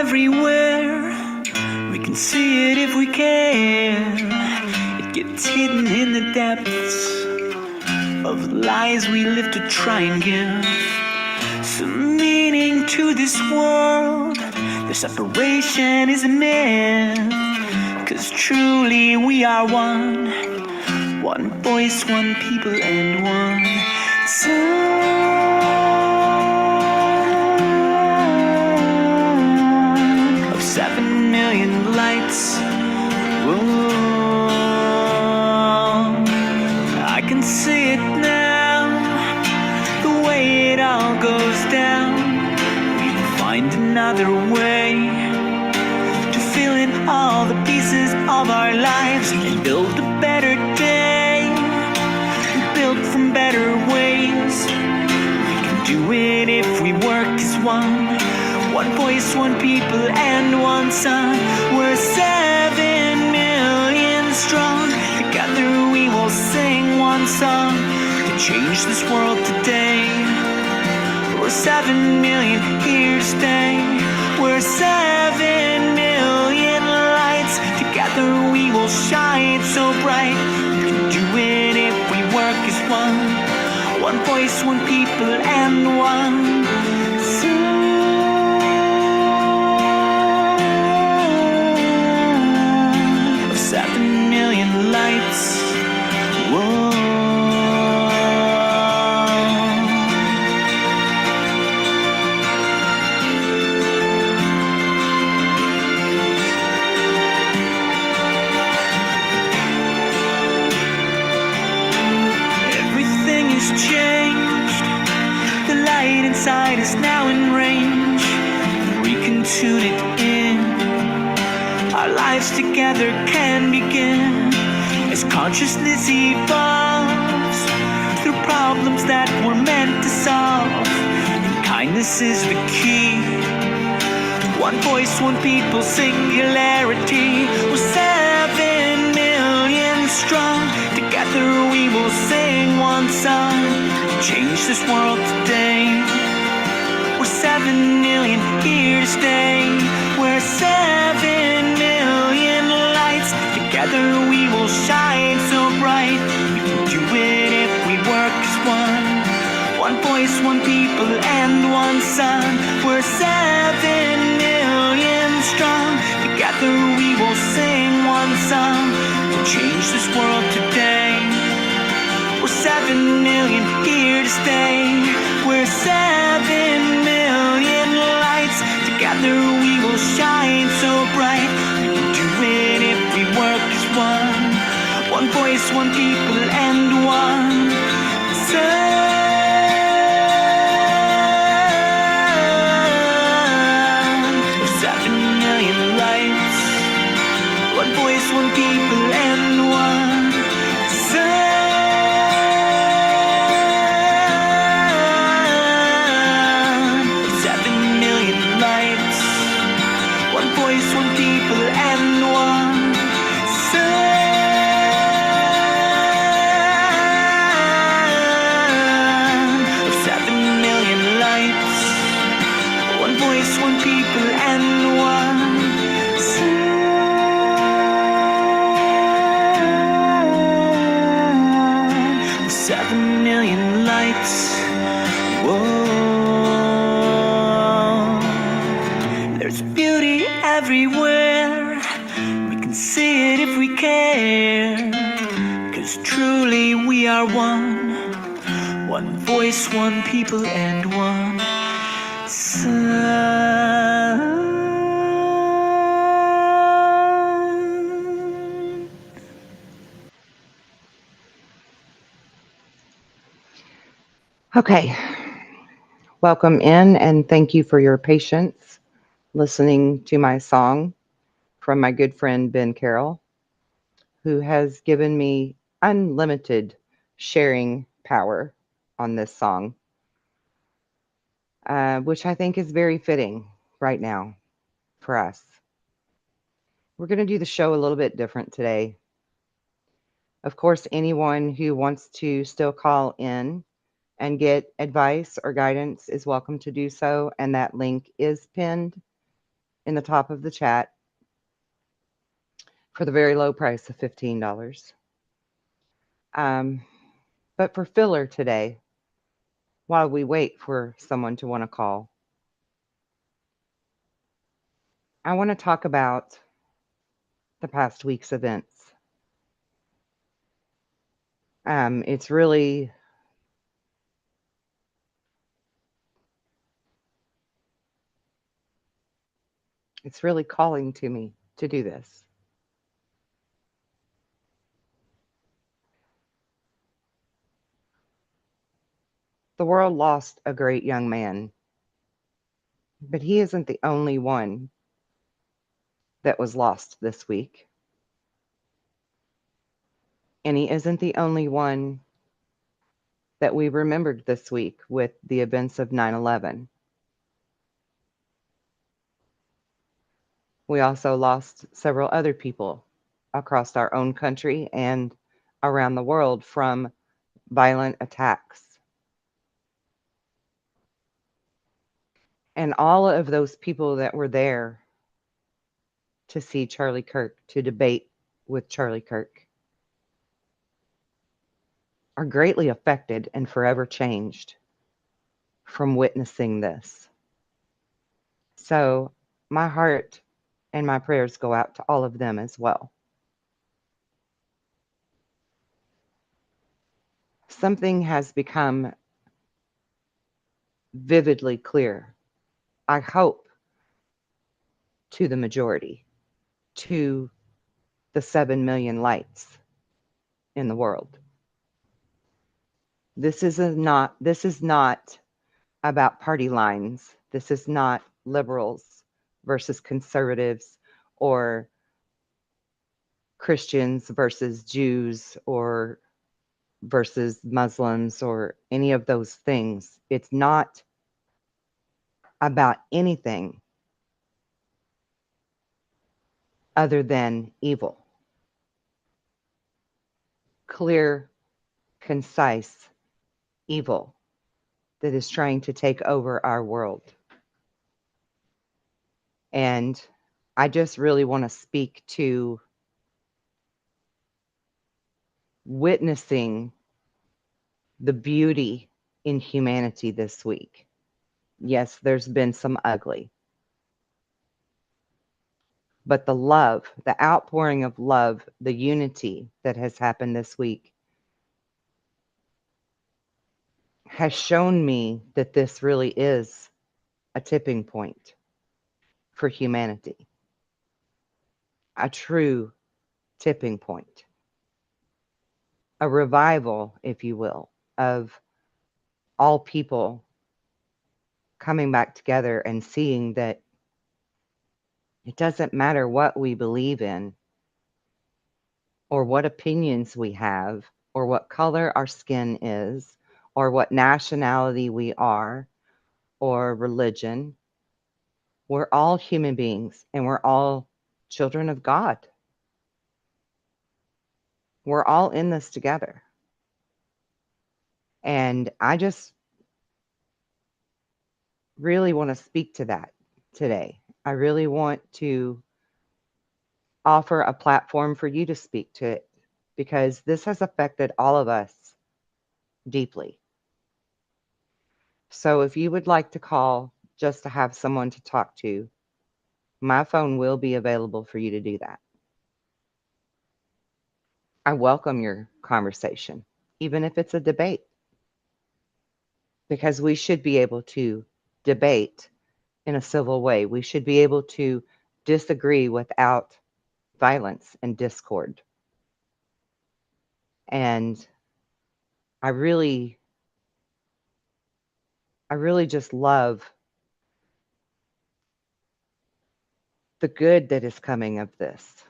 everywhere. We can see it if we care. It gets hidden in the depths of the lies we live to try and give some meaning to this world. The separation is a myth, 'cause truly we are one. One voice, one people, and one sun of 7 million lights. Whoa. I can see it now, the way it all goes down. We can find another way to fill in all the pieces of our lives and build a better day, built from better ways. We can do it if we work as one. One voice, one people, and one sun. We're 7 million strong. Together we will sing one song to change this world today. We're 7 million here to stay. We're 7 million lights. Together we will shine so bright. We can do it if we work as one. One voice, one people, and one sun of 7 million lights. Whoa. Changed. The light inside is now in range. We can tune it in. Our lives together can begin. As consciousness evolves through problems that we're meant to solve, and kindness is the key. One voice, one people, singularity. We're 7 million strong. Together we will sing one song to change this world today. We're 7 million here to stay. We're 7 million lights. Together we will shine so bright. We can do it if we work as one. One voice, one people, and one sun. We're 7 million strong. Together we will sing one song to change this world today. We're 7 million here to stay. We're 7 million lights. Together we will shine so bright. We can do it if we work as one. One voice, one people, and one sun. 7 million lights. One voice, one people, and one sun. 7 million lights. One voice, one people, and one sun. 7 million lights. One voice, one people, and one sun. 7 million lights. Whoa. There's beauty everywhere. We can see it if we care. 'Cause truly we are one. One voice, one people, and one sun. Okay, welcome in and thank you for your patience listening to my song from my good friend Ben Carroll, who has given me unlimited sharing power on this song, which I think is very fitting right now for us. We're going to do the show a little bit different today. Of course, anyone who wants to still call in and get advice or guidance is welcome to do so, and that link is pinned in the top of the chat for the very low price of $15. But for filler today, while we wait for someone to want to call, I want to talk about the past week's events. It's really calling to me to do this. The world lost a great young man, but he isn't the only one that was lost this week. And he isn't the only one that we remembered this week with the events of 9/11. We also lost several other people across our own country and around the world from violent attacks. And all of those people that were there to see Charlie Kirk, to debate with Charlie Kirk, are greatly affected and forever changed from witnessing this. So my heart and my prayers go out to all of them as well. Something has become vividly clear, I hope, to the majority, to the 7 million lights in the world. This is not about party lines. This is not liberals versus conservatives or Christians versus Jews or versus Muslims or any of those things. It's not about anything other than evil. Clear, concise evil that is trying to take over our world. And I just really want to speak to witnessing the beauty in humanity this week. Yes, there's been some ugly, but the love, the outpouring of love, the unity that has happened this week has shown me that this really is a tipping point for humanity, a true tipping point, a revival, if you will, of all people coming back together and seeing that it doesn't matter what we believe in or what opinions we have or what color our skin is or what nationality we are or religion. We're all human beings and we're all children of God. We're all in this together. And I just really want to speak to that today. I really want to offer a platform for you to speak to it because this has affected all of us deeply. So if you would like to call just to have someone to talk to, my phone will be available for you to do that. I welcome your conversation, even if it's a debate, because we should be able to debate in a civil way. We should be able to disagree without violence and discord. And I really just love the good that is coming of this,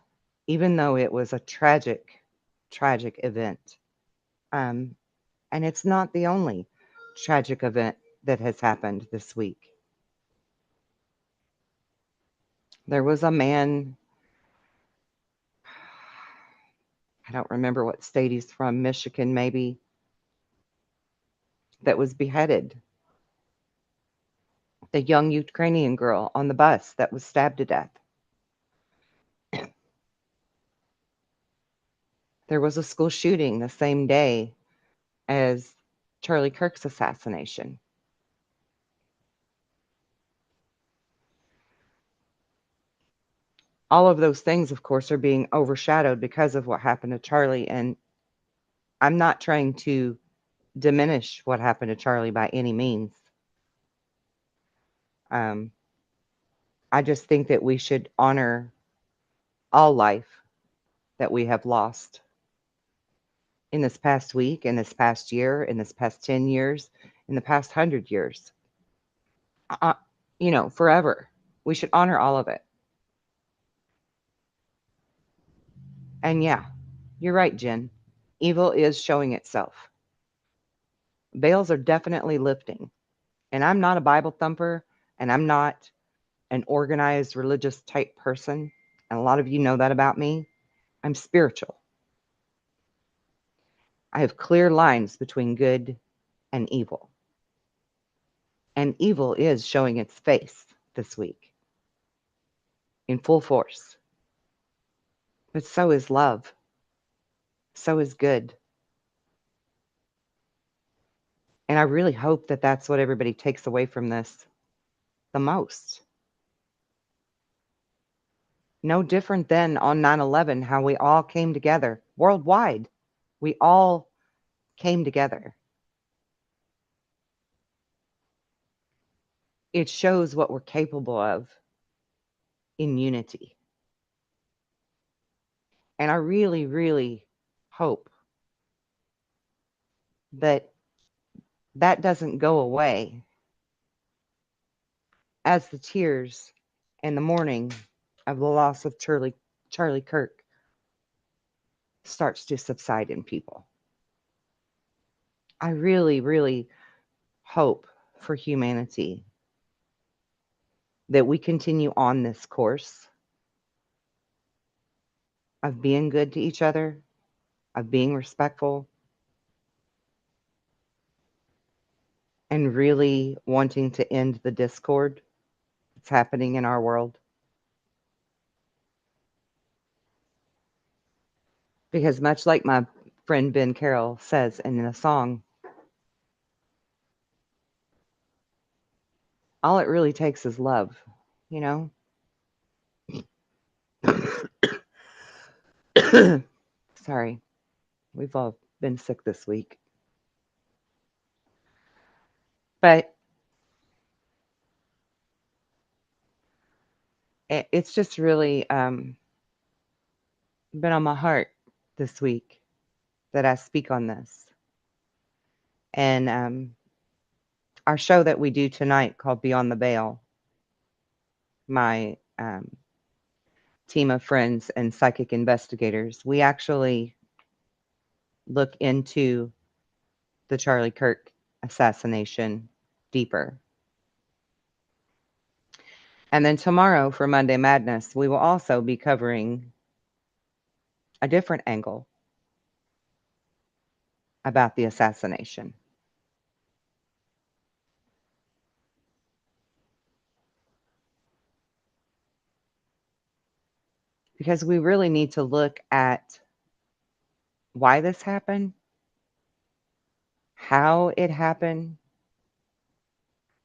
even though it was a tragic event. And it's not the only tragic event that has happened this week. There was a man, I don't remember what state he's from, Michigan maybe, that was beheaded the young Ukrainian girl on the bus that was stabbed to death. There was a school shooting the same day as Charlie Kirk's assassination. All of those things, of course, are being overshadowed because of what happened to Charlie. And I'm not trying to diminish what happened to Charlie by any means. I just think that we should honor all life that we have lost in this past week, in this past year, in this past 10 years, in the past 100 years. Forever. We should honor all of it. And yeah, you're right, Jen. Evil is showing itself. Veils are definitely lifting. And I'm not a Bible thumper, and I'm not an organized religious type person. And a lot of you know that about me. I'm spiritual. I have clear lines between good and evil. And evil is showing its face this week in full force. But so is love. So is good. And I really hope that that's what everybody takes away from this the most. No different than on 9/11, how we all came together worldwide. We all came together. It shows what we're capable of in unity. And I really, really hope that that doesn't go away as the tears and the mourning of the loss of Charlie Kirk starts to subside in people. I really, really hope for humanity that we continue on this course of being good to each other, of being respectful, and really wanting to end the discord that's happening in our world. Because much like my friend Ben Carroll says in a song, all it really takes is love, you know? Sorry, we've all been sick this week. But it's just really been on my heart this week that I speak on this. And our show that we do tonight called Beyond the Veil, my team of friends and psychic investigators, we actually look into the Charlie Kirk assassination deeper. And then tomorrow for Monday Madness, we will also be covering a different angle about the assassination. Because we really need to look at why this happened, how it happened,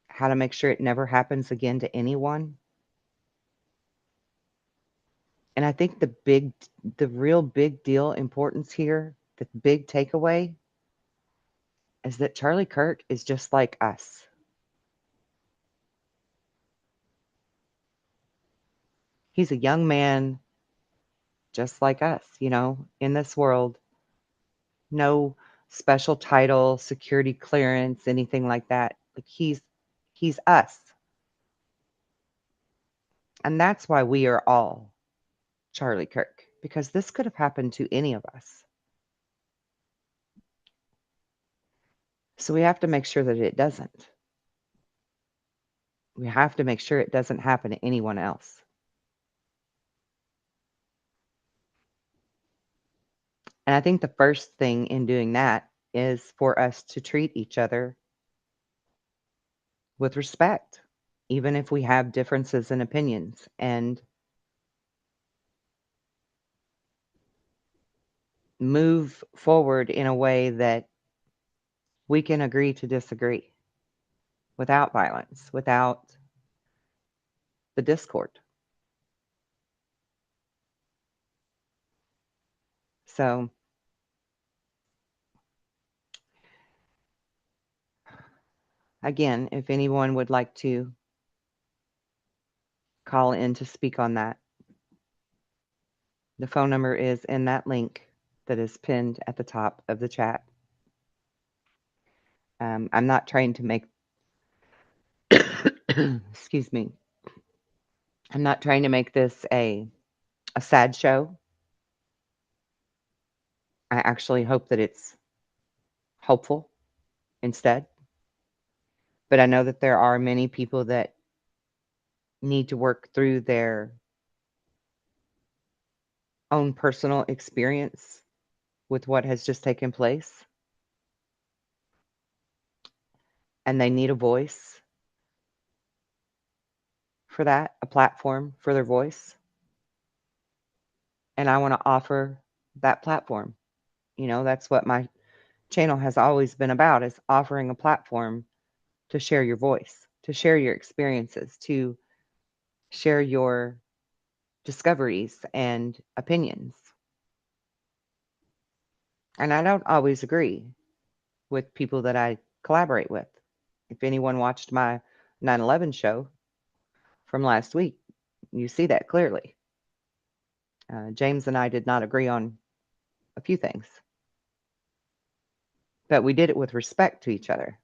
how to make sure it never happens again to anyone. And I think the real big deal importance here, the big takeaway, is that Charlie Kirk is just like us. He's a young man just like us, in this world. No special title, security clearance, anything like that. Like he's us. And that's why we are all Charlie Kirk, because this could have happened to any of us. So we have to make sure that it doesn't. We have to make sure it doesn't happen to anyone else. And I think the first thing in doing that is for us to treat each other with respect. even if we have differences in opinions, and move forward in a way that we can agree to disagree without violence, without the discord. So, again, if anyone would like to call in to speak on that, the phone number is in that link that is pinned at the top of the chat. I'm not trying to make, excuse me, I'm not trying to make this a sad show. I actually hope that it's hopeful instead. But I know that there are many people that need to work through their own personal experience with what has just taken place. And they need a voice for that, a platform for their voice. And I want to offer that platform. You know, that's what my channel has always been about, is offering a platform to share your voice, to share your experiences, to share your discoveries and opinions. And I don't always agree with people that I collaborate with. If anyone watched my 9/11 show from last week, you see that clearly. James and I did not agree on a few things, but we did it with respect to each other.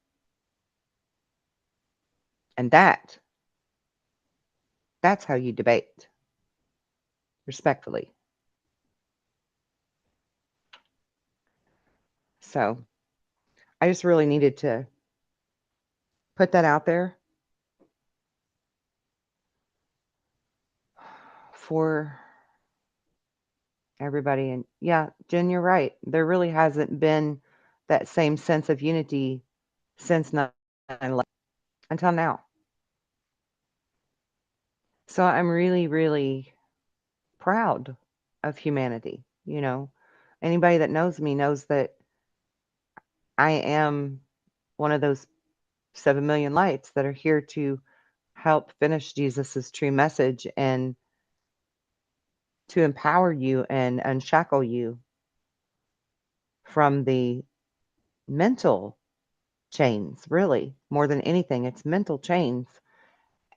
And that's how you debate, respectfully. So I just really needed to put that out there for everybody. And yeah, Jen, you're right. There really hasn't been that same sense of unity since 9/11 until now. So I'm really, really proud of humanity. You know, anybody that knows me knows that I am one of those 7 million lights that are here to help finish Jesus's true message and to empower you and unshackle you from the mental chains, really, more than anything. It's mental chains.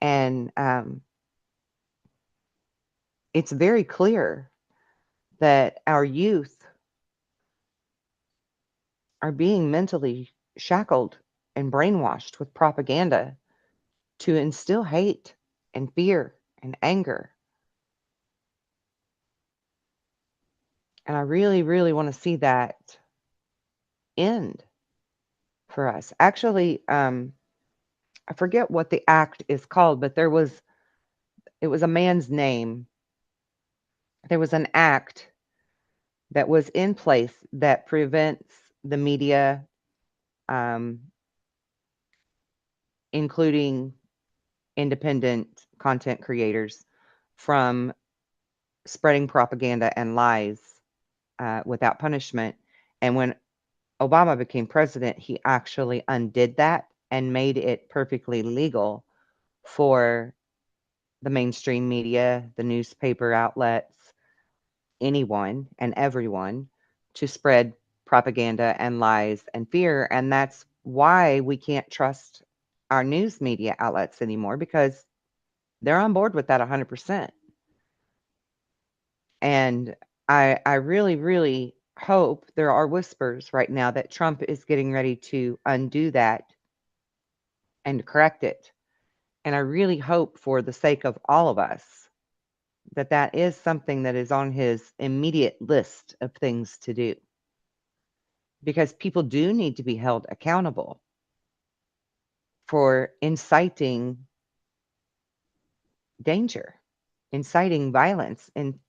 And it's very clear that our youth are being mentally shackled and brainwashed with propaganda to instill hate and fear and anger. And I really, really want to see that end for us. Actually, I forget what the act is called, but it was a man's name. There was an act that was in place that prevents the media, um, including independent content creators, from spreading propaganda and lies without punishment. And when Obama became president, he actually undid that and made it perfectly legal for the mainstream media, the newspaper outlets, anyone and everyone to spread propaganda and lies and fear. And that's why we can't trust our news media outlets anymore, because they're on board with that 100%. And I really, really hope, there are whispers right now that Trump is getting ready to undo that and correct it. And I really hope, for the sake of all of us, that that is something that is on his immediate list of things to do. Because people do need to be held accountable for inciting danger, inciting violence, and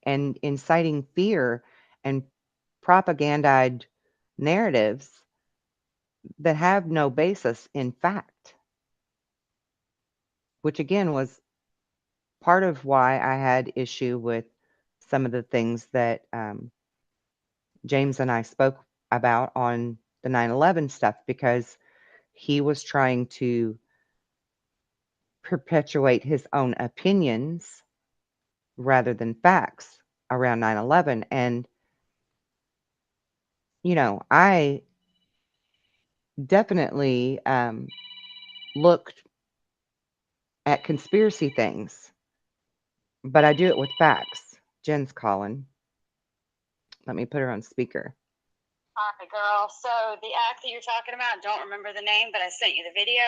inciting fear and propagandized narratives that have no basis in fact, which again was part of why I had issue with some of the things that James and I spoke about on the 9/11 stuff, because he was trying to perpetuate his own opinions rather than facts around 9/11. And, I definitely looked at conspiracy things, but I do it with facts. Jen's calling. Let me put her on speaker. Hi, girl. So the act that you're talking about, don't remember the name, but I sent you the video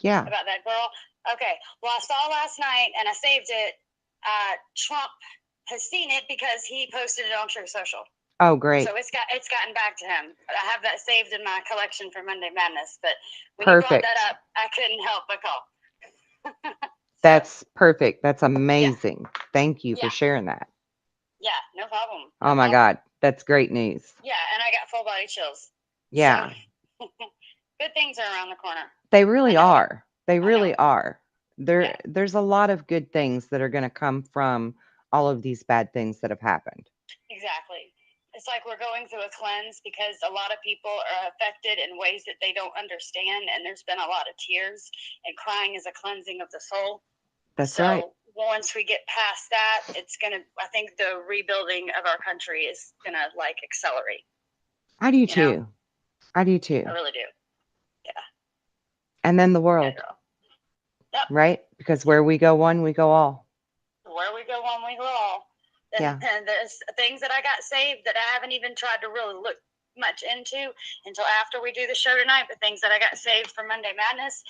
Yeah. about that girl. Okay. Well, I saw last night and I saved it. Trump has seen it because he posted it on Truth Social. Oh, great. So it's gotten back to him. I have that saved in my collection for Monday Madness. But when Perfect. you brought that up, I couldn't help but call. That's perfect. That's amazing. Thank you for Yeah. sharing that. Yeah, no problem. Oh my God. That's great news. Yeah, and I got full body chills. Yeah. So, good things are around the corner. They really I know it. are. They really know. are. Yeah. There's a lot of good things that are going to come from all of these bad things that have happened. Exactly. It's like we're going through a cleanse because a lot of people are affected in ways that they don't understand, and there's been a lot of tears, and crying is a cleansing of the soul. That's right. So once we get past that, it's gonna. I think the rebuilding of our country is gonna like accelerate. I do You too. know? I do too. I really do. And then the Yeah, world, girl. Yep. right? Because where we go one, we go all. Where we go one, we go all. And, Yeah. and there's things that I got saved that I haven't even tried to really look much into until after we do the show tonight. But things that I got saved for Monday Madness,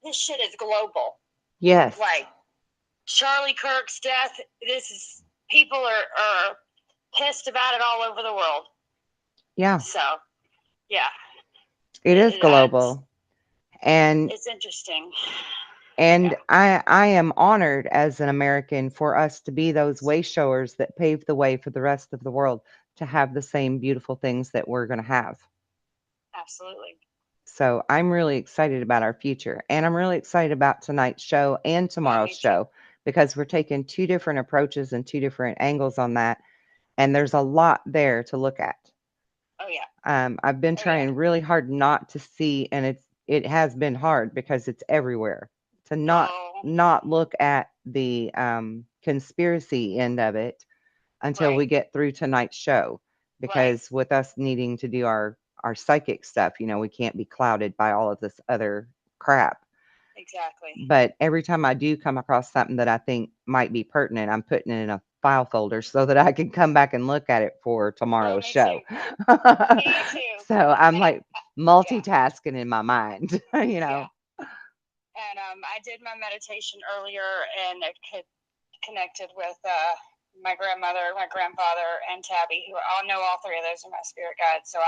this shit is global. Yes. Like Charlie Kirk's death, this is people are pissed about it all over the world. Yeah. So, yeah. It is global. And it's interesting. And I am honored as an American for us to be those way showers that pave the way for the rest of the world to have the same beautiful things that we're going to have. Absolutely. So I'm really excited about our future. And I'm really excited about tonight's show and tomorrow's show, because we're taking two different approaches and two different angles on that. And there's a lot there to look at. Oh, yeah. I've been trying really hard not to see, and it has been hard because it's everywhere, to not look at the conspiracy end of it until we get through tonight's show, because with us needing to do our psychic stuff, we can't be clouded by all of this other crap. Exactly. But every time I do come across something that I think might be pertinent, I'm putting it in a file folder so that I can come back and look at it for tomorrow's show. Me too. So I'm like multitasking in my mind, Yeah. And I did my meditation earlier, and it connected with my grandmother, my grandfather, and Tabby, who I know all three of those are my spirit guides. So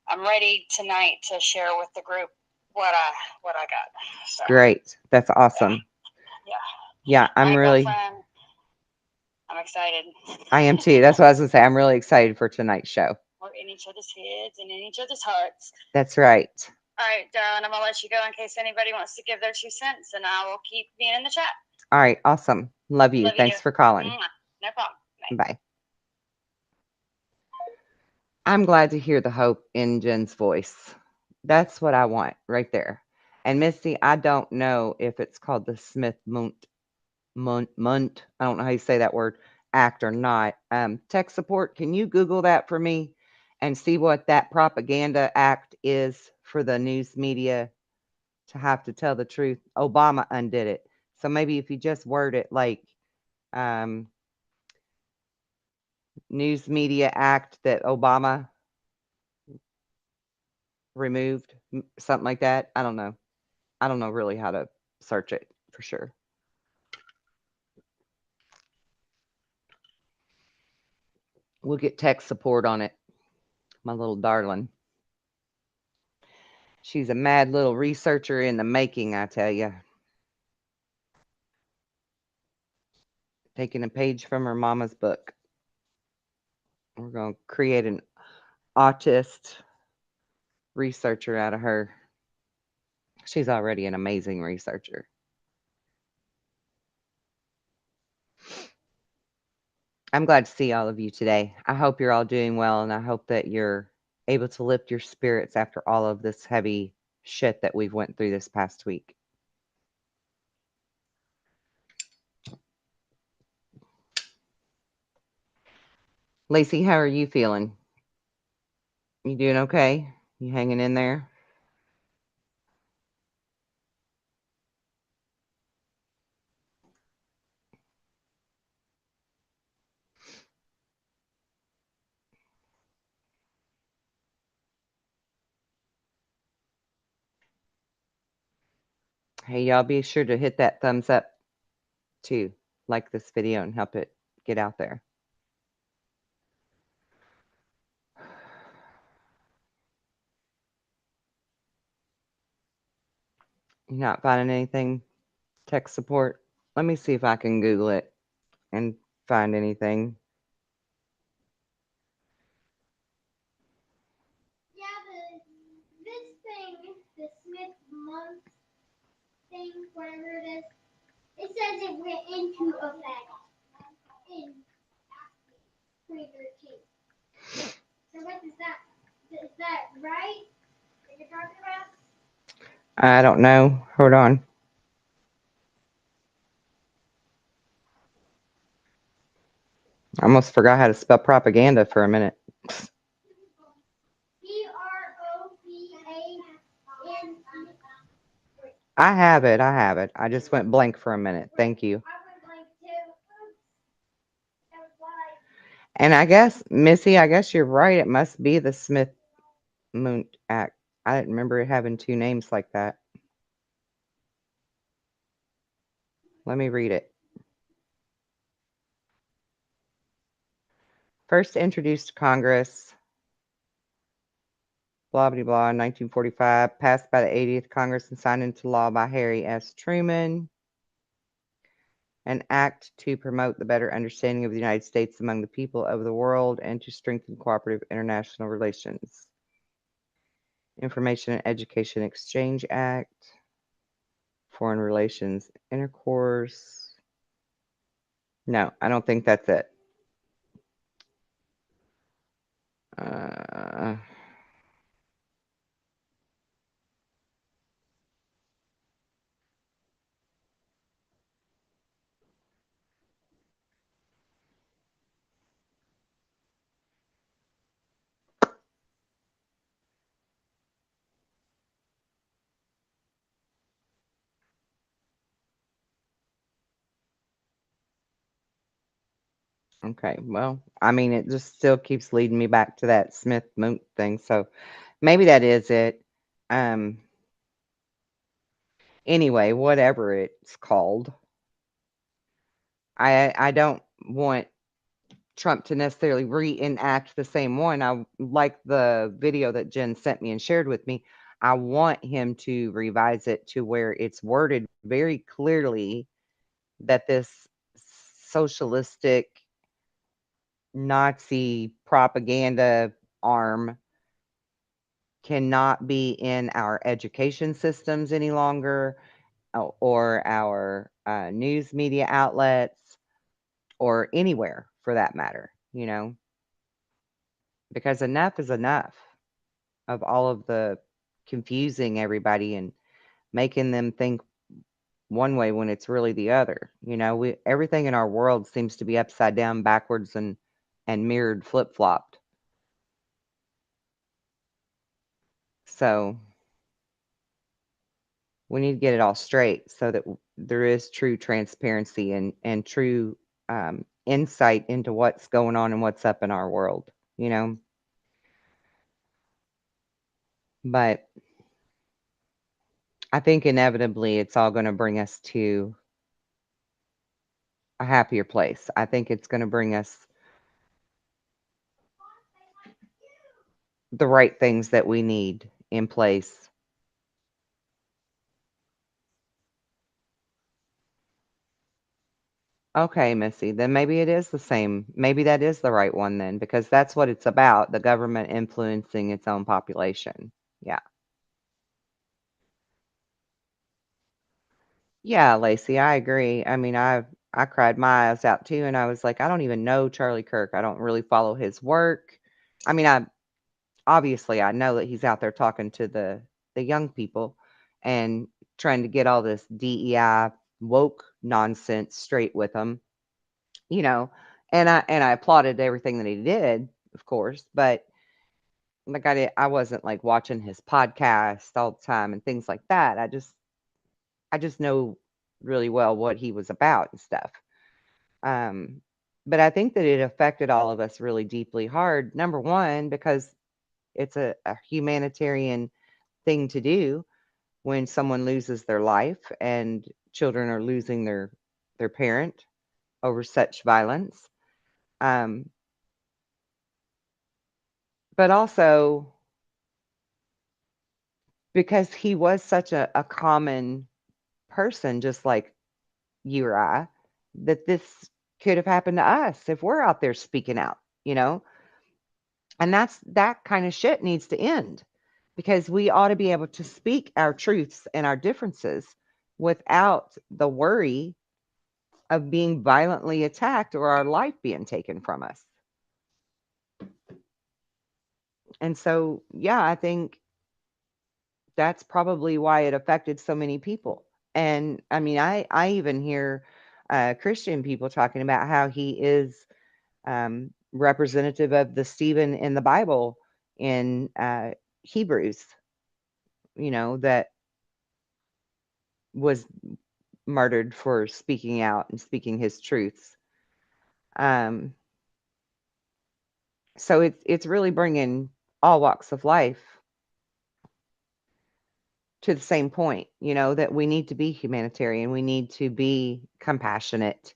I'm ready tonight to share with the group what I got. So, great. That's awesome. Yeah, I'm excited. I am too. That's what I was gonna say. I'm really excited for tonight's show. We're in each other's heads and in each other's hearts. That's right. All right, darling, I'm gonna let you go in case anybody wants to give their 2 cents, and I will keep being in the chat. All right, awesome. Love you. Thanks for calling. No problem. Bye. I'm glad to hear the hope in Jen's voice. That's what I want right there. And Misty, I don't know if it's called the Smith-Mundt, I don't know how you say that word, act or not. Tech support, can you Google that for me and see what that propaganda act is for the news media to have to tell the truth? Obama undid it. So maybe if you just word it like news media act that Obama removed, something like that. I don't know. I don't know really how to search it for sure. We'll get tech support on it. My little darling. She's a mad little researcher in the making, I tell you. Taking a page from her mama's book. We're going to create an autist researcher out of her. She's already an amazing researcher. I'm glad to see all of you today. I hope you're all doing well, and I hope that you're able to lift your spirits after all of this heavy shit that we've went through this past week. Lacey, how are you feeling? You doing okay? You hanging in there? Hey, y'all, be sure to hit that thumbs up too. Like this video and help it get out there. You're not finding anything? Tech support? Let me see if I can Google it and find anything. Yeah, this thing, the Smith month thing, whatever it is, it says it went into effect in 2013. So what is that? Is that right? That you're talking about? I don't know. Hold on. I almost forgot how to spell propaganda for a minute. PROPAN. I have it. I just went blank for a minute. Thank you. I went blank too. That was why. And I guess, Missy, I guess you're right. It must be the Smith Moon Act. I didn't remember it having two names like that. Let me read it. First introduced to Congress, blah, blah, blah, 1945, passed by the 80th Congress and signed into law by Harry S. Truman. An act to promote the better understanding of the United States among the people of the world and to strengthen cooperative international relations. Information and Education Exchange Act. Foreign Relations Intercourse. No, I don't think that's it. Okay, well, I mean, it just still keeps leading me back to that Smith Moot thing, so maybe that is it. Anyway, whatever it's called, I don't want Trump to necessarily reenact the same one. I like the video that Jen sent me and shared with me. I want him to revise it to where it's worded very clearly that this socialistic Nazi propaganda arm cannot be in our education systems any longer, or our news media outlets, or anywhere for that matter, because enough is enough of all of the confusing everybody and making them think one way when it's really the other. Everything in our world seems to be upside down, backwards, and mirrored, flip-flopped. So we need to get it all straight so that there is true transparency and true insight into what's going on and what's up in our world, But I think inevitably it's all going to bring us to a happier place. I think it's going to bring us the right things that we need in place. Okay, Missy, then maybe it is the same. Maybe that is the right one then, because that's what it's about, the government influencing its own population. Yeah. Yeah, Lacey, I agree. I mean, I I cried my eyes out too. And I was like, I don't even know Charlie Kirk. I don't really follow his work. I mean, obviously I know that he's out there talking to the young people and trying to get all this DEI woke nonsense straight with them, you know. And I applauded everything that he did, of course, but like I wasn't like watching his podcast all the time and things like that. I just know really well what he was about and stuff. Um, but I think that it affected all of us really deeply hard. Number one, because it's a humanitarian thing to do when someone loses their life and children are losing their parent over such violence. Um, but also because he was such a common person, just like you or I, that this could have happened to us if we're out there speaking out, you know? And that kind of shit needs to end because we ought to be able to speak our truths and our differences without the worry of being violently attacked or our life being taken from us. And so, yeah, I think that's probably why it affected so many people. And I mean, I even hear Christian people talking about how he is representative of the Stephen in the Bible in Hebrews, you know, that was murdered for speaking out and speaking his truths. Um, so it's really bringing all walks of life to the same point, you know, that we need to be humanitarian, we need to be compassionate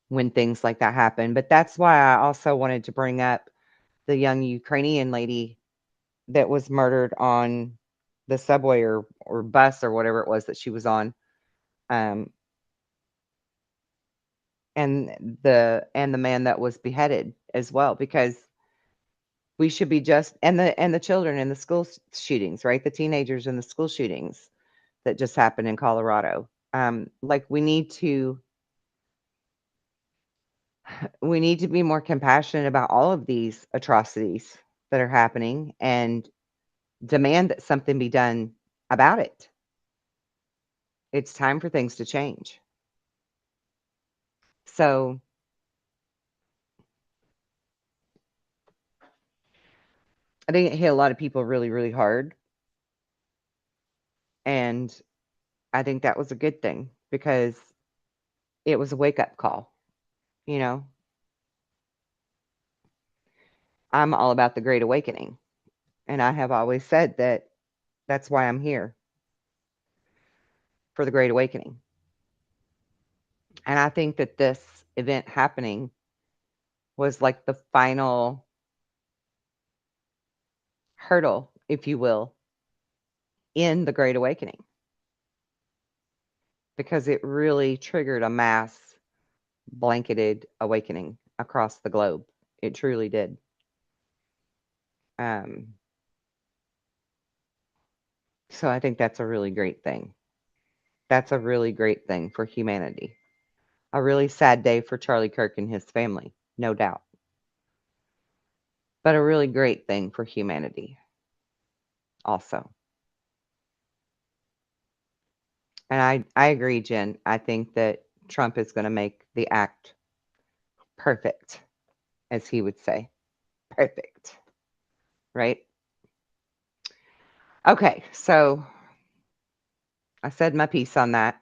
when things like that happen. But that's why I also wanted to bring up the young Ukrainian lady that was murdered on the subway or bus or whatever it was that she was on. Um, and the man that was beheaded as well, because we should be just and the children in the school shootings, right? The teenagers in the school shootings that just happened in Colorado. Like we need to be more compassionate about all of these atrocities that are happening and demand that something be done about it. It's time for things to change. So I think it hit a lot of people really, really hard. And I think that was a good thing because it was a wake up call. You know, I'm all about the Great Awakening. And I have always said that that's why I'm here, for the Great Awakening. And I think that this event happening was like the final hurdle, if you will, in the Great Awakening, because it really triggered a mass blanketed awakening across the globe. It truly did. So I think that's a really great thing. That's a really great thing for humanity. A really sad day for Charlie Kirk and his family, no doubt. But a really great thing for humanity also. And I agree, Jen. I think that Trump is going to make the act perfect, as he would say. Perfect. Right? Okay, so I said my piece on that.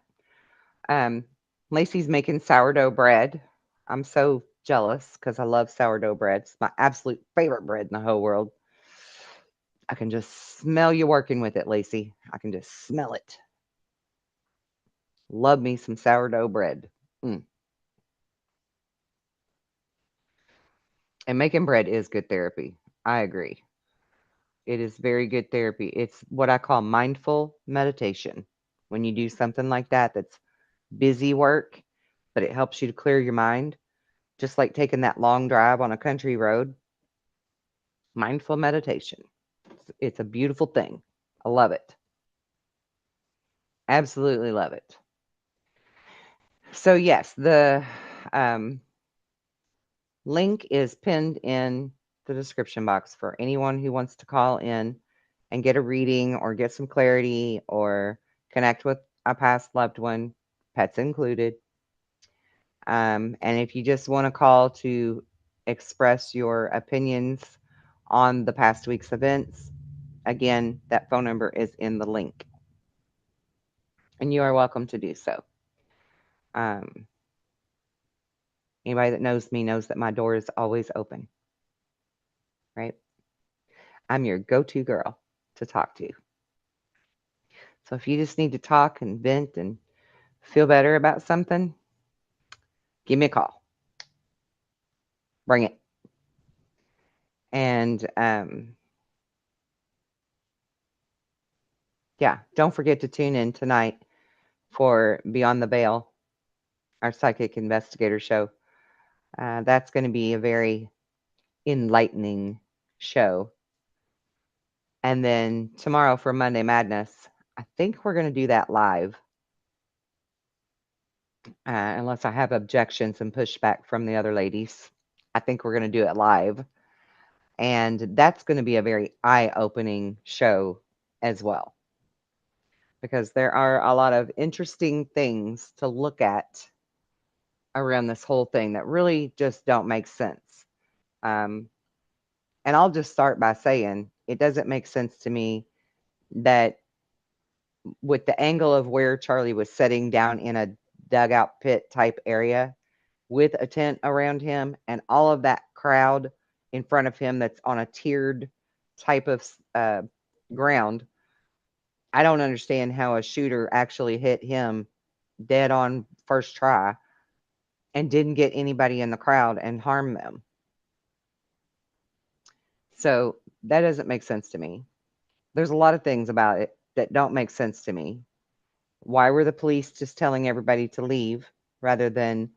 Lacey's making sourdough bread. I'm so jealous because I love sourdough bread. It's my absolute favorite bread in the whole world. I can just smell you working with it, Lacey. I can just smell it. Love me some sourdough bread. And making bread is good therapy. I agree. It is very good therapy. It's what I call mindful meditation. When you do something like that, that's busy work, but it helps you to clear your mind, just like taking that long drive on a country road. Mindful meditation. It's a beautiful thing. I love it. Absolutely love it. So yes, the link is pinned in the description box for anyone who wants to call in and get a reading or get some clarity or connect with a past loved one, pets included. And if you just want to call to express your opinions on the past week's events, again, that phone number is in the link. And you are welcome to do so. Anybody that knows me knows that my door is always open, right? I'm your go-to girl to talk to. So if you just need to talk and vent and feel better about something, give me a call. Bring it. And yeah, don't forget to tune in tonight for Beyond the Veil, our psychic investigator show. That's going to be a very enlightening show. And then tomorrow for Monday Madness, I think we're going to do that live. Unless I have objections and pushback from the other ladies. I think we're going to do it live. And that's going to be a very eye-opening show as well. Because there are a lot of interesting things to look at around this whole thing that really just don't make sense. And I'll just start by saying it doesn't make sense to me that with the angle of where Charlie was sitting down in a dugout pit type area with a tent around him and all of that crowd in front of him that's on a tiered type of ground, I don't understand how a shooter actually hit him dead on first try and didn't get anybody in the crowd and harm them. So that doesn't make sense to me. There's a lot of things about it that don't make sense to me. Why were the police just telling everybody to leave rather than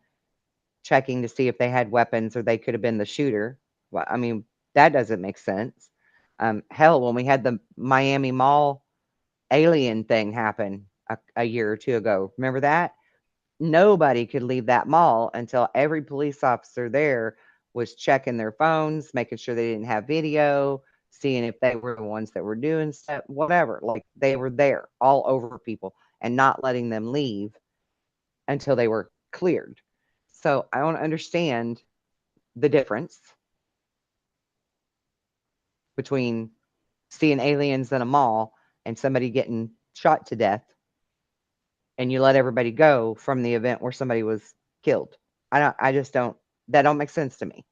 checking to see if they had weapons or they could have been the shooter? Well, I mean, that doesn't make sense. Hell, when we had the Miami Mall alien thing happen a year or two ago, remember that? Nobody could leave that mall until every police officer there was checking their phones, making sure they didn't have video, seeing if they were the ones that were doing stuff, whatever. Like they were there all over people and not letting them leave until they were cleared. So I don't understand the difference between seeing aliens in a mall and somebody getting shot to death and you let everybody go from the event where somebody was killed. I just don't, that don't make sense to me.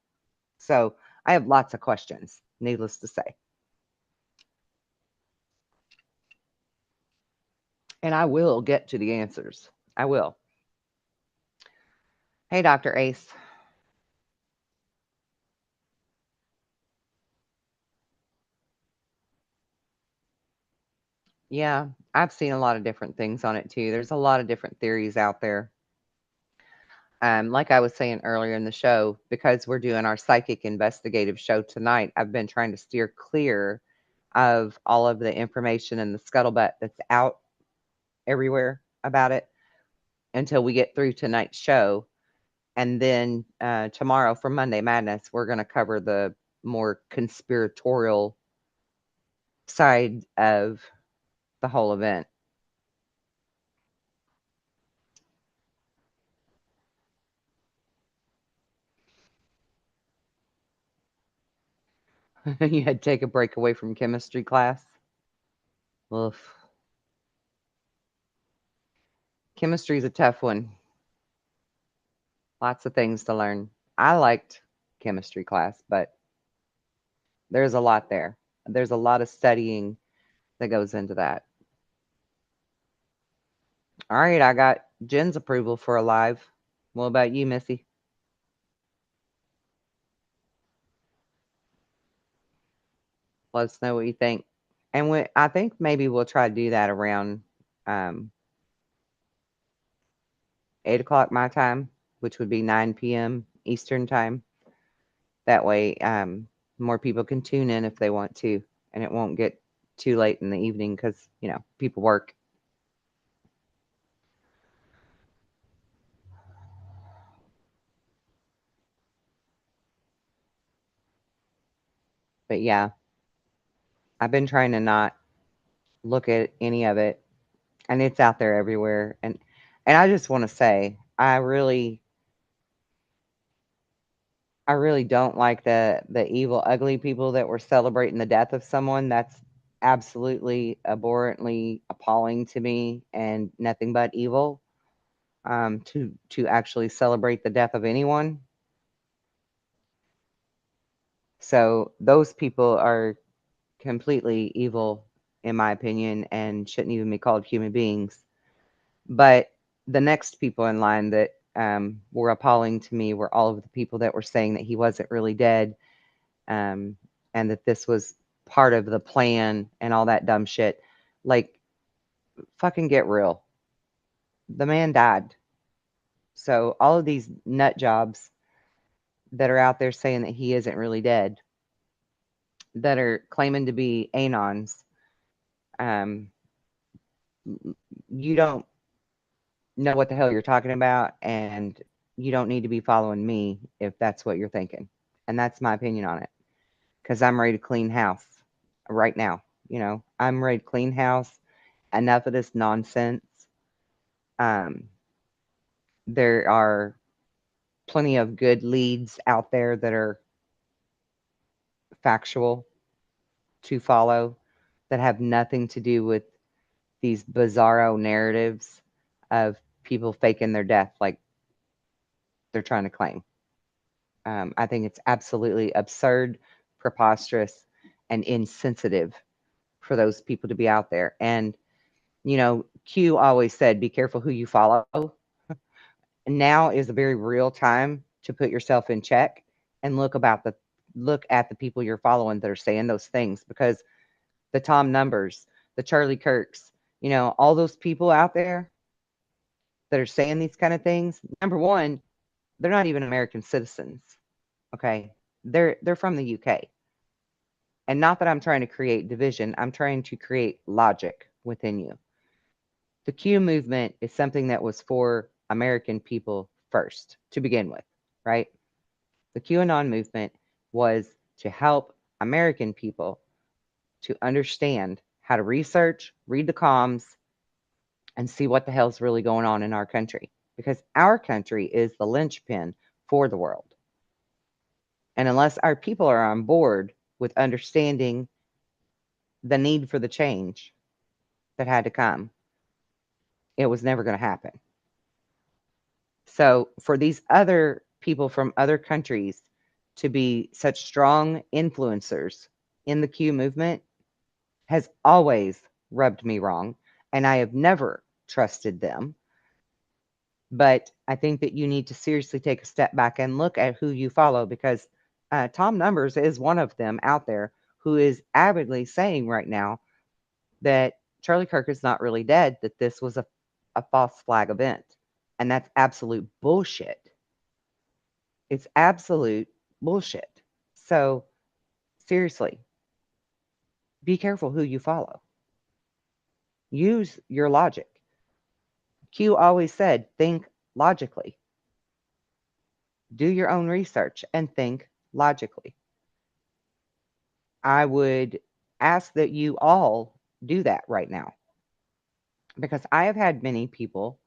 So I have lots of questions, needless to say. And I will get to the answers. I will. Hey, Dr. Ace. Yeah, I've seen a lot of different things on it too. There's a lot of different theories out there. Like I was saying earlier in the show, because we're doing our psychic investigative show tonight, I've been trying to steer clear of all of the information and the scuttlebutt that's out everywhere about it until we get through tonight's show. And then tomorrow for Monday Madness, we're going to cover the more conspiratorial side of the whole event. You had to take a break away from chemistry class. Oof. Chemistry is a tough one. Lots of things to learn. I liked chemistry class, but there's a lot there. There's a lot of studying that goes into that. All right, I got Jen's approval for a live. What about you, Missy? Let us know what you think. And I think maybe we'll try to do that around 8 o'clock my time, which would be 9 p.m. Eastern time. That way, more people can tune in if they want to, and it won't get too late in the evening because, people work. But yeah, I've been trying to not look at any of it, and it's out there everywhere. And I just want to say, I really don't like the evil, ugly people that were celebrating the death of someone. That's absolutely abhorrently appalling to me, and nothing but evil. To actually celebrate the death of anyone. So those people are completely evil, in my opinion, and shouldn't even be called human beings. But the next people in line that were appalling to me were all of the people that were saying that he wasn't really dead, and that this was part of the plan and all that dumb shit. Like, fucking get real. The man died. So all of these nut jobs that are out there saying that he isn't really dead, that are claiming to be anons, um, you don't know what the hell you're talking about, and you don't need to be following me if that's what you're thinking. And that's my opinion on it, because I'm ready to clean house right now. I'm ready to clean house. Enough of this nonsense. Um, there are plenty of good leads out there that are factual to follow, that have nothing to do with these bizarro narratives of people faking their death like they're trying to claim. I think it's absolutely absurd, preposterous, and insensitive for those people to be out there. And, Q always said, be careful who you follow. Now is a very real time to put yourself in check and look at the people you're following that are saying those things, because the Tom Numbers, the Charlie Kirks, all those people out there that are saying these kind of things, number one, they're not even American citizens. Okay. They're from the UK. And not that I'm trying to create division, I'm trying to create logic within you. The Q movement is something that was for American people first to begin with, right? The QAnon movement was to help American people to understand how to research, read the comms, and see what the hell's really going on in our country. Because our country is the linchpin for the world. And unless our people are on board with understanding the need for the change that had to come, it was never going to happen. So for these other people from other countries to be such strong influencers in the Q movement has always rubbed me wrong, and I have never trusted them. But I think that you need to seriously take a step back and look at who you follow, because Tom Numbers is one of them out there who is avidly saying right now that Charlie Kirk is not really dead, that this was a false flag event. And that's absolute bullshit. It's absolute bullshit. So, seriously, be careful who you follow. Use your logic. Q always said, think logically. Do your own research and think logically. I would ask that you all do that right now, because I have had many people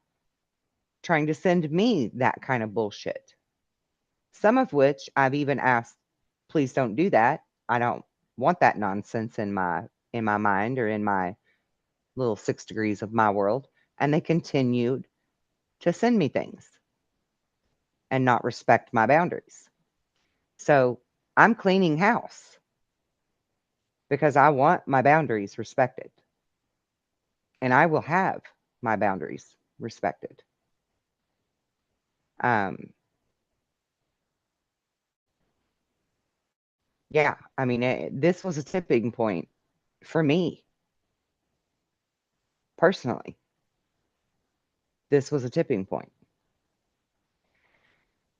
trying to send me that kind of bullshit. Some of which I've even asked, please don't do that. I don't want that nonsense in my mind or in my little 6 degrees of my world. And they continued to send me things and not respect my boundaries. So I'm cleaning house because I want my boundaries respected. And I will have my boundaries respected. Yeah, I mean, this was a tipping point for me personally. This was a tipping point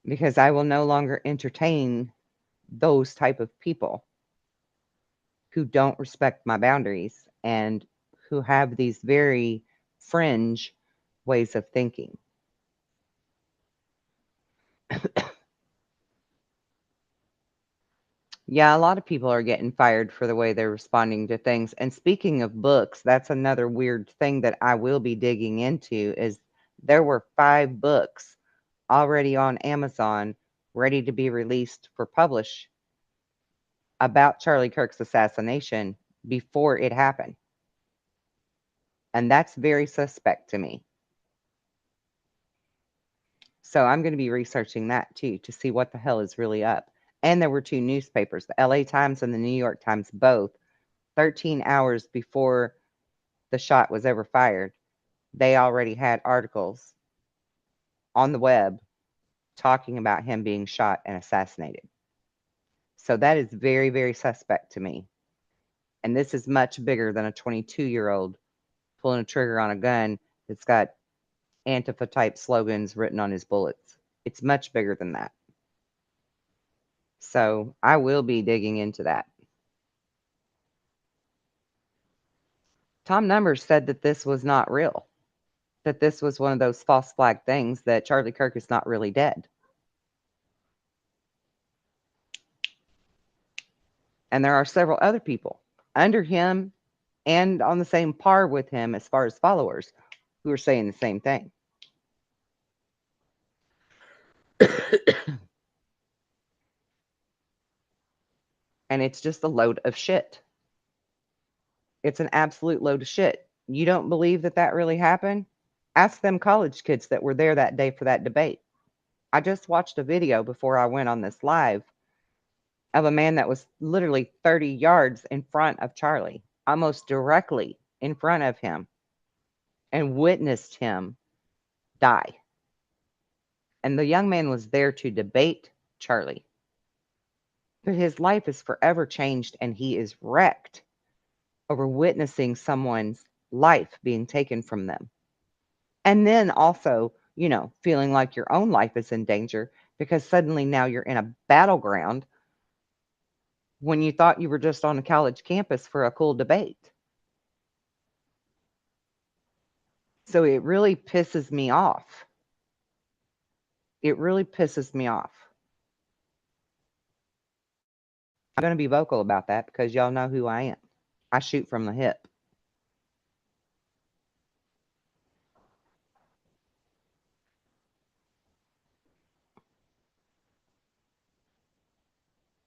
because I will no longer entertain those type of people who don't respect my boundaries and who have these very fringe ways of thinking. Yeah, a lot of people are getting fired for the way they're responding to things. And speaking of books, that's another weird thing that I will be digging into is there were 5 books already on Amazon ready to be released for publish about Charlie Kirk's assassination before it happened. And that's very suspect to me. So I'm going to be researching that too to see what the hell is really up. And there were 2 newspapers, the LA Times and the New York Times, both 13 hours before the shot was ever fired. They already had articles on the web talking about him being shot and assassinated. So that is very, very suspect to me. And this is much bigger than a 22-year-old pulling a trigger on a gun that's got Antifa type slogans written on his bullets. It's much bigger than that. So I will be digging into that. Tom Numbers said that this was not real, that this was one of those false flag things, that Charlie Kirk is not really dead. And there are several other people under him and on the same par with him as far as followers who are saying the same thing. And it's just a load of shit. It's an absolute load of shit. You don't believe that that really happened? Ask them college kids that were there that day for that debate. I just watched a video before I went on this live of a man that was literally 30 yards in front of Charlie, almost directly in front of him, and witnessed him die. And the young man was there to debate Charlie. But his life is forever changed and he is wrecked over witnessing someone's life being taken from them. And then also, feeling like your own life is in danger because suddenly now you're in a battleground when you thought you were just on a college campus for a cool debate. So it really pisses me off. It really pisses me off. I'm going to be vocal about that because y'all know who I am. I shoot from the hip.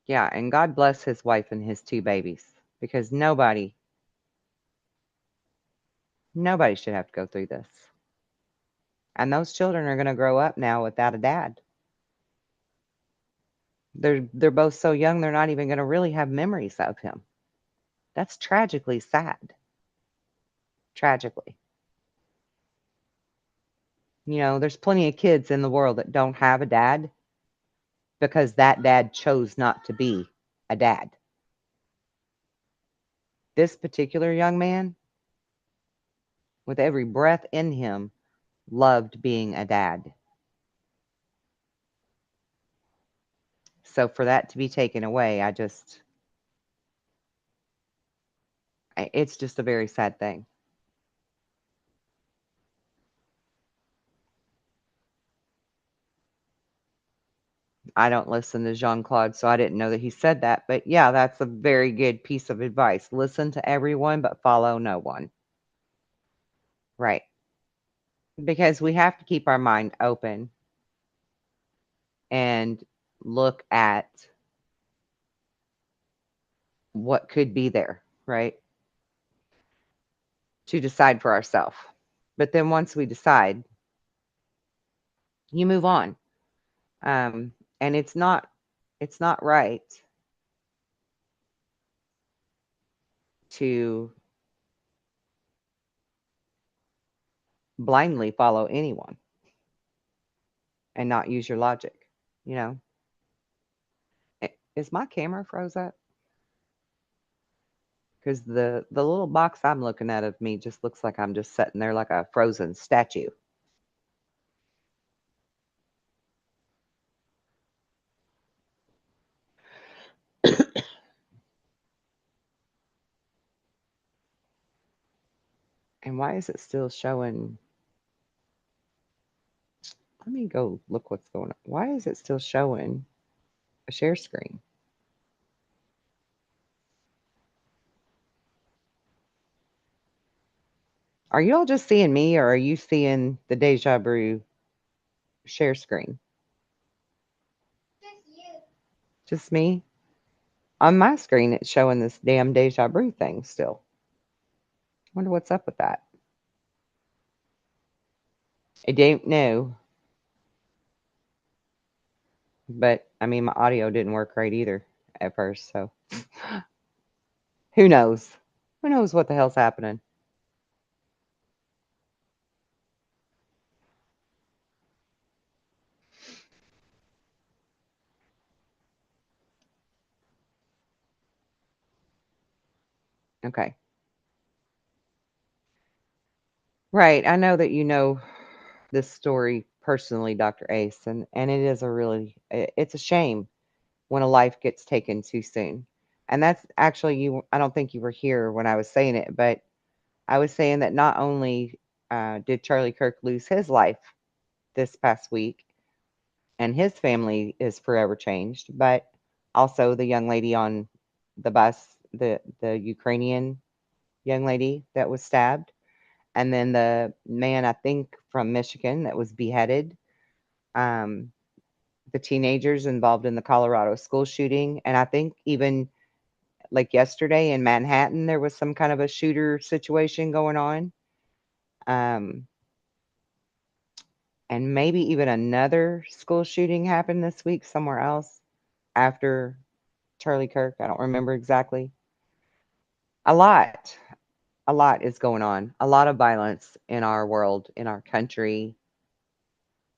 Yeah, and God bless his wife and his 2 babies because nobody should have to go through this. And those children are going to grow up now without a dad. They're both so young they're not even going to really have memories of him. That's tragically sad. Tragically. There's plenty of kids in the world that don't have a dad because that dad chose not to be a dad. This particular young man, with every breath in him, loved being a dad. So for that to be taken away, it's just a very sad thing. I don't listen to Jean-Claude, so I didn't know that he said that. But yeah, that's a very good piece of advice. Listen to everyone, but follow no one. Right. Because we have to keep our mind open and look at what could be there, right? To decide for ourselves. But then once we decide, you move on. And it's not right to blindly follow anyone and not use your logic, you know? Is my camera froze up? Because the little box I'm looking at of me just looks like I'm just sitting there like a frozen statue. And why is it still showing? Let me go look what's going on. Why is it still showing a share screen? Are you all just seeing me, or are you seeing the Deja Brew share screen? Just you. Just me? On my screen, it's showing this damn Deja Brew thing still. Wonder what's up with that. I don't know. But, I mean, my audio didn't work right either at first, so who knows? Who knows what the hell's happening? Okay. Right. I know that you know this story personally, Dr. Ace, and it is a really, it's a shame when a life gets taken too soon. And that's actually you, I don't think you were here when I was saying it, but I was saying that not only did Charlie Kirk lose his life this past week, and his family is forever changed, but also the young lady on the bus, the Ukrainian young lady that was stabbed, and then the man I think from Michigan that was beheaded, um, the teenagers involved in the Colorado school shooting, and I think even like yesterday in Manhattan there was some kind of a shooter situation going on. Um, and maybe even another school shooting happened this week somewhere else after Charlie Kirk. I don't remember exactly. A lot, a lot is going on. A lot of violence in our world, in our country,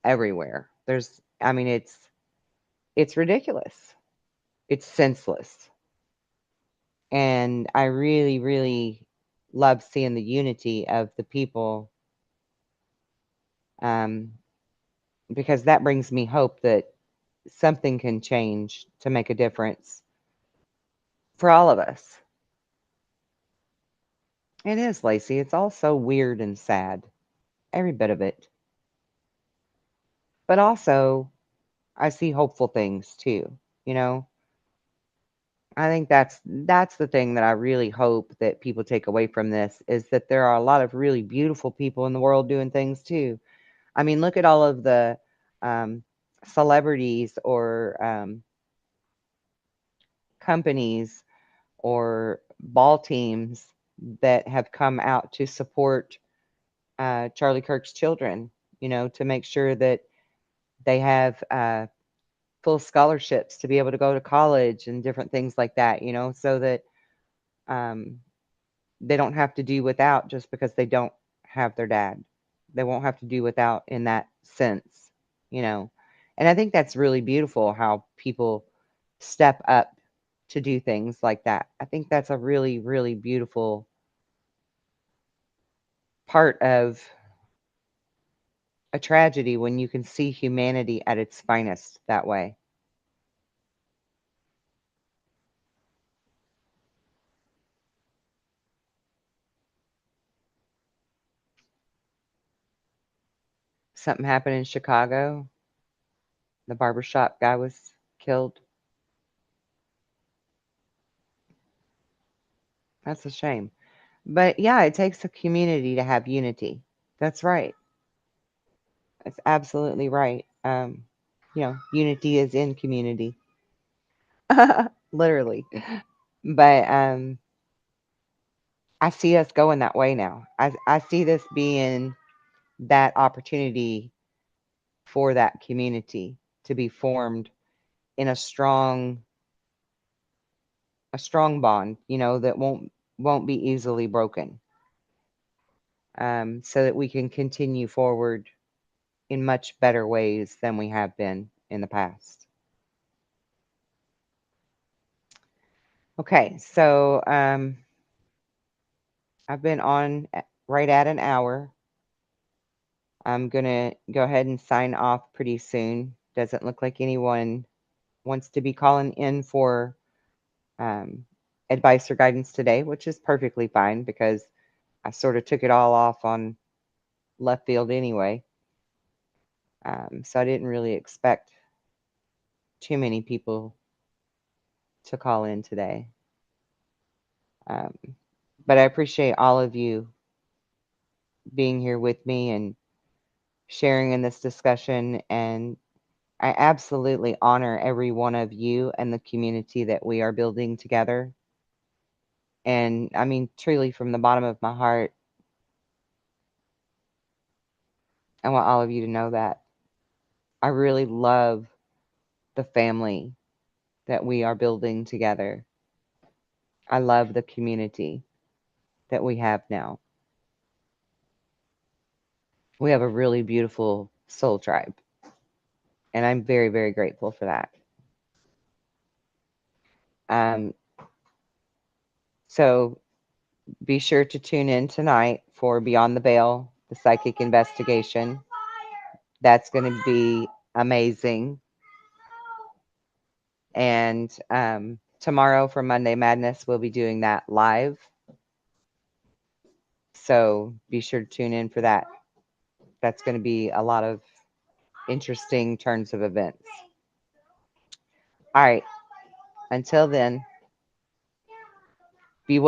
everywhere. I mean, it's ridiculous. It's senseless. And I really, really love seeing the unity of the people, um, because that brings me hope that something can change to make a difference for all of us. It is, Lacey. It's all so weird and sad, every bit of it. But also, I see hopeful things too, you know? I think that's the thing that I really hope that people take away from this is that there are a lot of really beautiful people in the world doing things too. I mean, look at all of the um, celebrities or companies or ball teams that have come out to support Charlie Kirk's children, you know, to make sure that they have full scholarships to be able to go to college and different things like that, you know, so that um, they don't have to do without just because they don't have their dad. They won't have to do without in that sense, you know. And I think that's really beautiful how people step up to do things like that. I think that's a really, really beautiful part of a tragedy when you can see humanity at its finest that way. Something happened in Chicago. The barbershop guy was killed. That's a shame. But yeah, it takes a community to have unity. That's right. That's absolutely right. You know, unity is in community. Literally. But I see us going that way now. I see this being that opportunity for that community to be formed in a strong bond, you know, that won't be easily broken. So that we can continue forward in much better ways than we have been in the past. Okay, so I've been on right at an hour. I'm gonna go ahead and sign off pretty soon. Doesn't look like anyone wants to be calling in for um, advice or guidance today, which is perfectly fine because I sort of took it all off on left field anyway. So I didn't really expect too many people to call in today. Um, but I appreciate all of you being here with me and sharing in this discussion. And I absolutely honor every one of you and the community that we are building together. And I mean, truly, from the bottom of my heart, I want all of you to know that I really love the family that we are building together. I love the community that we have now. We have a really beautiful soul tribe, and I'm very, very grateful for that. So be sure to tune in tonight for Beyond the Veil, the psychic investigation. That's going to be amazing. And tomorrow for Monday Madness, we'll be doing that live. So be sure to tune in for that. That's going to be a lot of interesting turns of events. All right. Until then, be well.